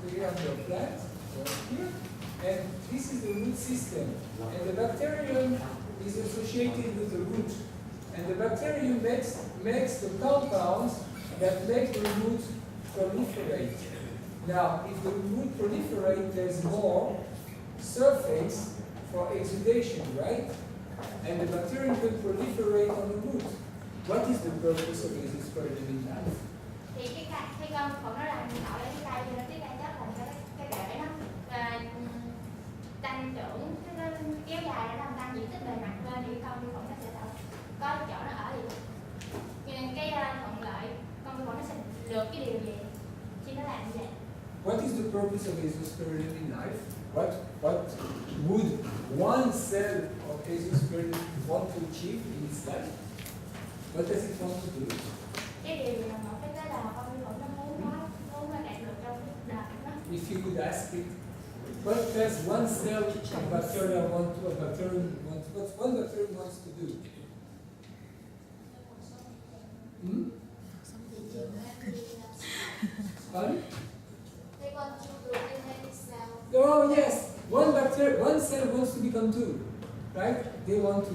we have your plant here, and this is the root system. And the bacterium is associated with the root. And the bacterium makes the compounds that make the root proliferate. Now, if the root proliferates, there's more surface for exudation, right? And the bacterium can proliferate on the root. What is the purpose of azoospermia in life? Thì cái con của nó là tạo ra cái cây, thì nó cái cây chất là cái rễ nó tăng trưởng, nó kéo dài ra, nó tăng diện tích bề mặt lên, thì con vi khuẩn nó sẽ tạo có chỗ nó ở thì cho nên cái thuận lợi con vi khuẩn nó sẽ được cái điều gì khi nó làm như vậy. What is the purpose of azoospermia in life? What would one cell of azoospermia want to achieve in its life? What does it want to do? Cái điều gì là một cái tế bào con vi khuẩn nó muốn đạt được trong đời nó. If you could ask it, what does one cell of bacteria want to? What one bacterium wants to do? Hmm? Pardon? They want to reproduce themselves. Oh yes, one cell wants to become two, right? They want to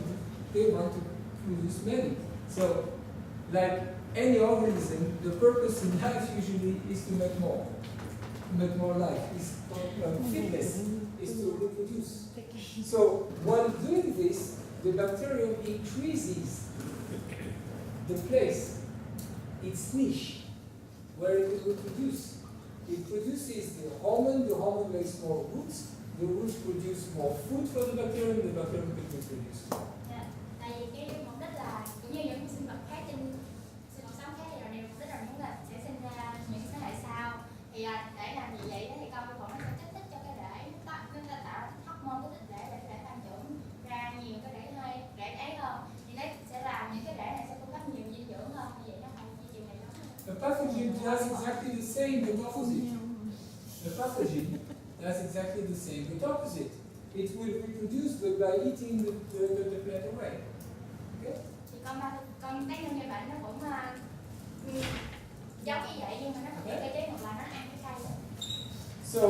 produce many. So, like any organism, the purpose in life usually is to make more life. Fitness is to reproduce. So, while doing this, the bacterium increases the place, its niche, where it will reproduce. It produces the hormone makes more roots, the roots produce more food for the bacterium can reproduce. Tại vì cái mục đích là cũng như những sinh vật khác sinh vật sống khác thì đều mục đích là muốn là sẽ sinh ra những thế hệ sau. Thì để làm gì vậy thì con vi khuẩn nó sẽ kích thích cho cái rễ, nó tạo hormone kích thích để tăng trưởng ra nhiều cái rễ ấy hơn. Thì nó sẽ làm những cái rễ này sẽ cung cấp nhiều dinh dưỡng hơn. Như vậy nó không duy trì này. The pathogen does exactly the same, but opposite. The pathogen does exactly the same, but opposite. It will reproduce by eating the plant away. Okay? Thì con tác nhân gây bệnh nó cũng giống như vậy, nhưng mà nó không có cơ chế, hoặc là nó ăn cái cây. So,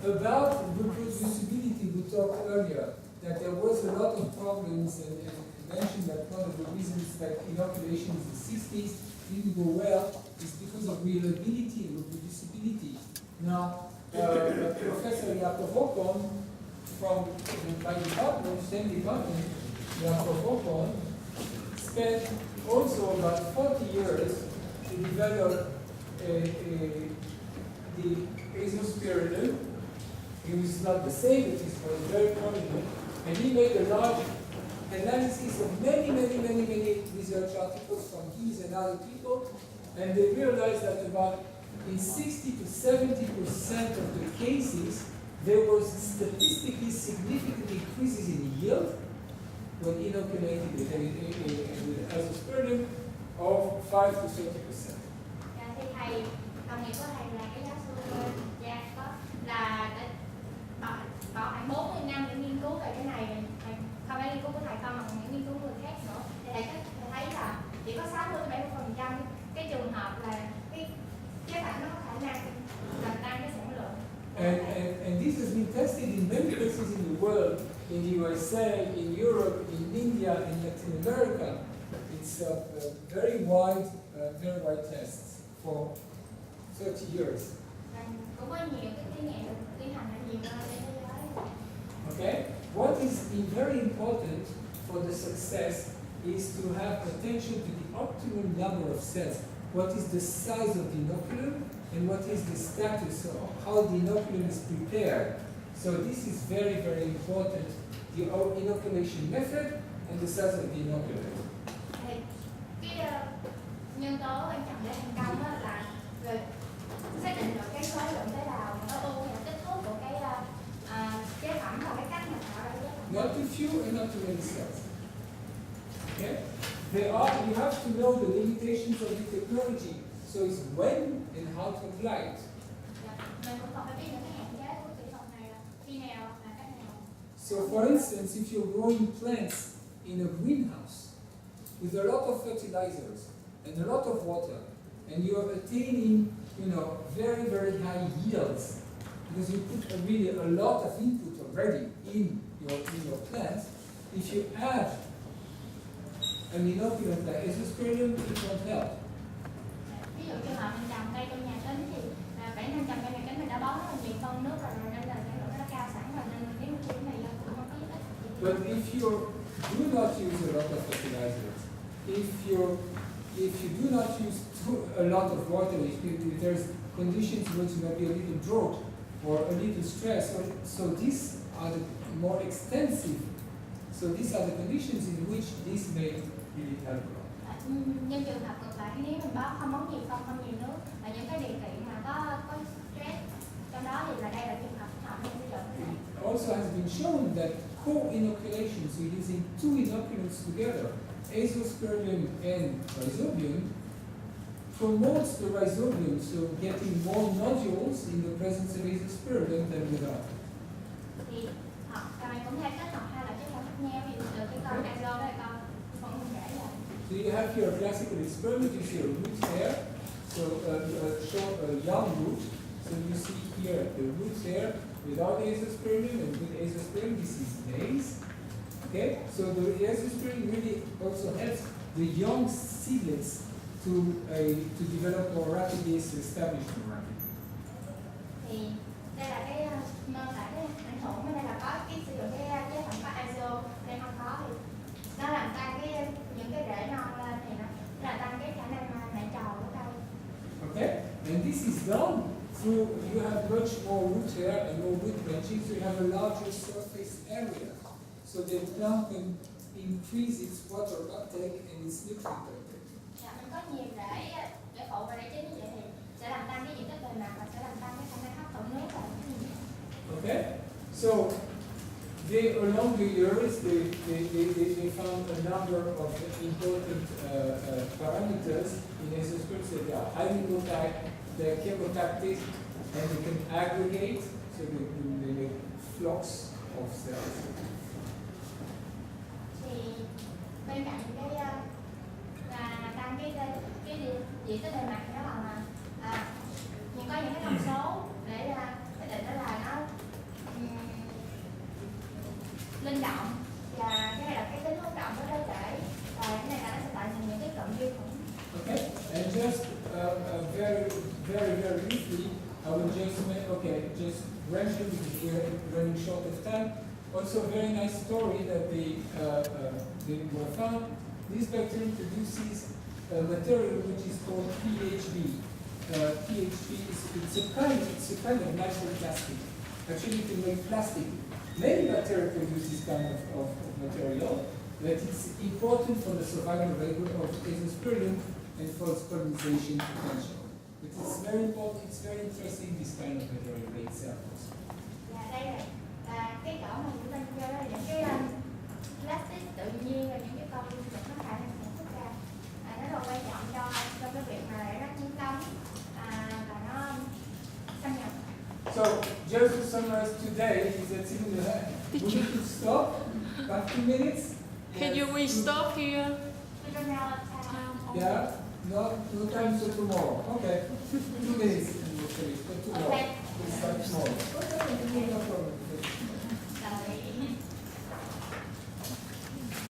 about reproducibility, we talked earlier that there was a lot of problems, and mentioned that one of the reasons that inoculation in the 60s didn't go well is because of reliability and reproducibility. Now, Professor Ahtphcm from my department, same department, Ahtphcm, spent also about 40 years to develop the azoospermia. It was not the same, it was very prominent, and he made a large analysis of many research articles from his and other people, and they realized that about in 60 to 70% of the cases, there was statistically significant increases in yield when inoculated with azoospermia of 5 to 30%. Thì thầy, đồng nghiệp của thầy là cái giáo sư Giang có là bỏ khoảng 40 năm để nghiên cứu về cái này, không phải nghiên cứu của thầy không mà những nghiên cứu người khác nữa. Thì thầy thấy là chỉ có 60-70% cái trường hợp là cái bạn nó có khả năng làm tăng cái sản lượng. And this has been tested in many places in the world, in the USA, in Europe, in India, in Latin America. It's a very wide tests for 30 years. Cũng có nhiều cái thí nghiệm được tiến hành ở nhiều nơi trên thế giới. Okay? What is very important for the success is to have attention to the optimal number of cells. What is the size of the inoculum and what is the status of how the inoculum is prepared. So this is very important. The inoculation method and the size of the inoculum. Cái nhân tố quan trọng để thành công đó là về xác định được cái số lượng tế bào nó ưu hay là kích thước của cái chế phẩm và cái cách mà tạo ra cái. Not too few and not too many cells. Okay? You have to know the limitations of the technology. So it's when and how to apply it. Mình cũng còn phải biết những cái hạn chế của kỹ thuật này là khi nào và cách nào. So for instance, if you're growing plants in a greenhouse with a lot of fertilizers and a lot of water, and you are attaining very, very high yields, because you put really a lot of input already in your plant. If you add an inoculant like Ahtphcm, it won't help. Ví dụ trường hợp mình trồng cây trong nhà kính thì bản thân trồng cây nhà kính mình đã bón rất là nhiều phân nước rồi, nên là sản lượng nó cao sẵn rồi, nên nếu mà cái này cũng không có giúp ích. But if you do not use a lot of fertilizers, if you do not use a lot of water, if there's conditions in which there may be a little drought or a little stress, so these are the more extensive. So these are the conditions in which this may really help. Nhưng trường hợp ngược lại, nếu mình không bón nhiều phân, không nhiều nước và những cái điều kiện mà có stress trong đó thì là đây là trường hợp họ nên sử dụng cái này. It also has been shown that co-inoculation, so using two inoculants together, Ahtphcm and rhizobium, promotes the rhizobium, so getting more nodules in the presence of Ahtphcm than without. Thì các bạn cũng hay kết hợp hai loại chất phân khác nhau, ví dụ từ cái con azo với con phân mình rễ là. So you have here a classical experiment. You see a root here, so show a young root. So you see here the root here without Ahtphcm and with Ahtphcm. This is maize. Okay, so the Ahtphcm really also helps the young seedlings to develop more rapidly, to establish more rapidly. Thì đây là cái tại cái ảnh hưởng bên đây là có cái sử dụng cái chế phẩm có azo, đây không có thì nó làm tăng những cái rễ non lên, thì nó làm tăng cái khả năng nảy trầu của cây. Okay, and this is done through you have much more root hair and more root branching, so you have a larger surface area, so the plant can increase its water uptake and its nutrient uptake. Dạ, mình có nhiều rễ phụ và rễ chính như vậy thì sẽ làm tăng cái diện tích bề mặt và sẽ làm tăng cái khả năng hấp thụ nước và Okay, so along the years they found a number of important parameters in Ahtphcm. So they are highly motile, they are chemotactic, and they can aggregate, so they make flocks of cells. thì bên cạnh cái là tăng cái diện tích bề mặt đó là nhưng có những cái thông số để quyết định đó là nó linh động, và cái này là cái tính hút động của cơ thể, và cái này là nó sẽ tạo thành những cái cụm vi khuẩn. Okay, and just very briefly, I will just mention because we're running short of time. Also, a very nice story that they were found. This bacterium produces a material which is called PHB. PHB it's a kind of natural plastic. Actually, you can make plastic. Many bacteria produce this kind of material, but it's important for the survival rate of Ahtphcm and for its pollination potential. But it's very important, it's very interesting, this kind of material by itself also. Và đây là cái chỗ mà chúng ta cho đó là những cái plastic tự nhiên và những cái con vi khuẩn nó thải ra sản xuất ra, nó rất là quan trọng cho cái việc mà để nó tấn công và nó xâm nhập. So, just to summarize today, is that we need to stop about 2 minutes. Can we stop here? We don't know what time. Yeah, no time so tomorrow. Okay, 2 minutes and we'll finish. But tomorrow, Okay. we'll start tomorrow. Okay, no problem.